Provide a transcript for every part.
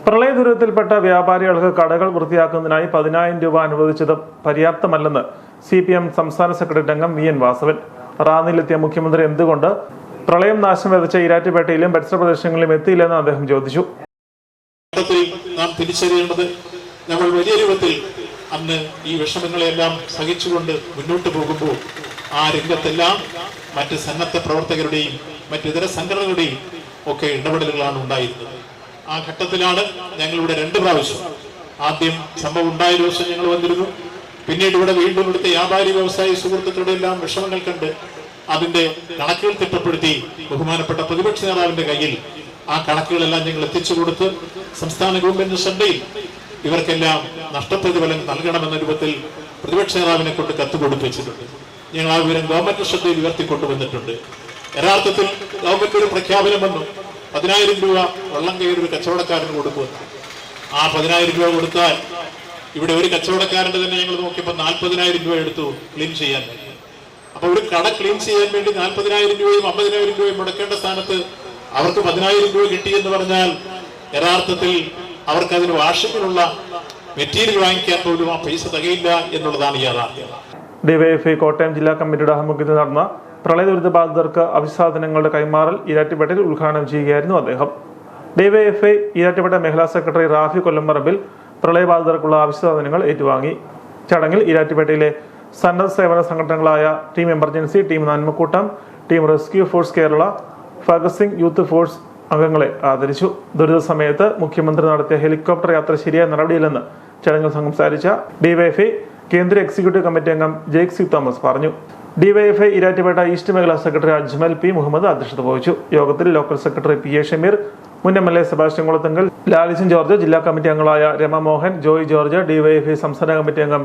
പ്രളയ ദുരിതത്തിൽപ്പെട്ട വ്യാപാരികൾക്ക് കടകൾ വൃത്തിയാക്കുന്നതിനായി 10,000 രൂപ അനുവദിച്ചത് പര്യാപ്തമല്ലെന്ന് CPM സംസ്ഥാന സെക്രട്ടറി അംഗം VN വാസവൻ. റാന്നിയിലെത്തിയ മുഖ്യമന്ത്രി എന്തുകൊണ്ട് പ്രളയം നാശം വിതച്ച ഈരാറ്റുപേട്ടയിലും പരിസര പ്രദേശങ്ങളിലും എത്തിയില്ലെന്ന് അദ്ദേഹം ചോദിച്ചു. നാം തിരിച്ചറിയേണ്ടത് നമ്മൾ വലിയ രൂപത്തിൽ അന്ന് ഈ വിഷമങ്ങളെല്ലാം സഹിച്ചുകൊണ്ട് മുന്നോട്ട് പോകുമ്പോൾ ആ രംഗത്തെല്ലാം മറ്റ് സന്നദ്ധ പ്രവർത്തകരുടെയും മറ്റിതര സംഘടനകളുടെയും ഒക്കെ ഇടപെടലുകളാണ് ഉണ്ടായിരുന്നത്. ആ ഘട്ടത്തിലാണ് ഞങ്ങളിവിടെ 2 പ്രാവശ്യം, ആദ്യം സംഭവം ഉണ്ടായ ദിവസം ഞങ്ങൾ വന്നിരുന്നു, പിന്നീട് ഇവിടെ വീണ്ടും ഇവിടുത്തെ വ്യാപാരി വ്യവസായ സുഹൃത്തുക്കളുടെ എല്ലാം വിഷമങ്ങൾ കണ്ട് അതിന്റെ കണക്കുകൾ തിട്ടപ്പെടുത്തി ബഹുമാനപ്പെട്ട പ്രതിപക്ഷ നേതാവിന്റെ കയ്യിൽ ആ കണക്കുകളെല്ലാം ഞങ്ങൾ എത്തിച്ചു കൊടുത്ത് സംസ്ഥാന ഗവൺമെന്റ് ശ്രദ്ധയിൽ ഇവർക്കെല്ലാം നഷ്ടപ്രതിഫലം നൽകണമെന്ന രൂപത്തിൽ പ്രതിപക്ഷ നേതാവിനെ കൊണ്ട് കത്ത് കൊടുപ്പിച്ചിട്ടുണ്ട്. ഞങ്ങൾ ആ വിവരം ഗവൺമെന്റ് ശ്രദ്ധയിൽ ഉയർത്തിക്കൊണ്ടുവന്നിട്ടുണ്ട്. യഥാർത്ഥത്തിൽ ഗവൺമെന്റ് ഒരു പ്രഖ്യാപനം വന്നു, 10,000 രൂപ വെള്ളം കയറി ഒരു കച്ചവടക്കാരന് കൊടുക്കുമെന്ന്. ആ 10,000 രൂപ കൊടുത്താൽ ഇവിടെ ഒരു കച്ചവടക്കാരന്റെ തന്നെ ഞങ്ങൾ നോക്കിയപ്പോൾ 40,000 രൂപ എടുത്തു ക്ലീൻ ചെയ്യാൻ വേണ്ടി. അപ്പൊ ഒരു കട ക്ലീൻ ചെയ്യാൻ വേണ്ടി 40,000 രൂപയും 50,000 രൂപയും മുടക്കേണ്ട സ്ഥാനത്ത് അവർക്ക് 10,000 രൂപ കിട്ടിയെന്ന് പറഞ്ഞാൽ യഥാർത്ഥത്തിൽ അവർക്ക് അതിന് വാർഷികത്തിലുള്ള മെറ്റീരിയൽ വാങ്ങിക്കാൻ പോലും ആ പൈസ തികയില്ല എന്നുള്ളതാണ് യാഥാർത്ഥ്യം. ഡിവൈഎഫ്ഐ കോട്ടയം ജില്ലാ കമ്മിറ്റിയുടെ ആഭിമുഖ്യത്തിൽ നടന്ന പ്രളയ ദുരിത ബാധിതർക്ക് അഭിസാധനങ്ങളുടെ കൈമാറൽ ഈരാറ്റുപേട്ടയിൽ ഉദ്ഘാടനം ചെയ്യുകയായിരുന്നു അദ്ദേഹം. ഡിവൈഎഫ്ഐ ഈരാറ്റുപേട്ട മേഖലാ സെക്രട്ടറി റാഫി കൊല്ലംപറമ്പിൽ പ്രളയബാധിതർക്കുള്ള അഭിസാധനങ്ങൾ ഏറ്റുവാങ്ങി. ചടങ്ങിൽ ഈരാറ്റുപേട്ടയിലെ സന്നദ്ധ സേവന സംഘടനകളായ team emergency, team Nanmakoottam, team rescue force Kerala, Bhagat Singh youth force അംഗങ്ങളെ ആദരിച്ചു. ദുരിത സമയത്ത് മുഖ്യമന്ത്രി നടത്തിയ ഹെലികോപ്റ്റർ യാത്ര ശരിയായ നടപടിയില്ലെന്ന് ചടങ്ങിൽ സംസാരിച്ച ഡിവൈഎഫ്ഐ കേന്ദ്ര എക്സിക്യൂട്ടീവ് കമ്മിറ്റി അംഗം ജെയ്ക് സി തോമസ് പറഞ്ഞു. ഡിവൈഎഫ്ഐ ഈരാറ്റുപേട്ട ഈസ്റ്റ് മേഖലാ സെക്രട്ടറി അജ്മൽ പി മുഹമ്മദ് അധ്യക്ഷത വഹിച്ചു. യോഗത്തിൽ ലോക്കൽ സെക്രട്ടറി PA ഷമീർ, മുൻ MLA സെബാസ്റ്റ്യൻ കുളത്തുങ്കൽ, ലാലിസൻ ജോർജ്, ജില്ലാ കമ്മിറ്റി അംഗങ്ങളായ രമ മോഹൻ, ജോയ് ജോർജ്, ഡിവൈഎഫ്ഐ സംസ്ഥാന കമ്മിറ്റി അംഗം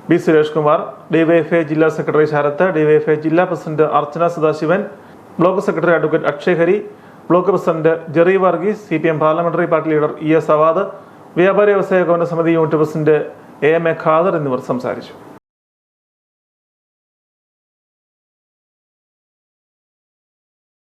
B സുരേഷ് കുമാർ, ഡിവൈഎഫ്ഐ ജില്ലാ സെക്രട്ടറി ശരത്ത്, ഡിവൈഎഫ്ഐ ജില്ലാ president Archana Sadasivan, block secretary advocate Akshay Hari, block president Jerry Varghese, CPM parliamentary party leader ES Awad, വ്യാപാരി വ്യവസായ ഗവൺമെന്റ് സമിതി യൂണിറ്റ് പ്രസിഡന്റ് AM ഖാദർ എന്നിവർ സംസാരിച്ചു.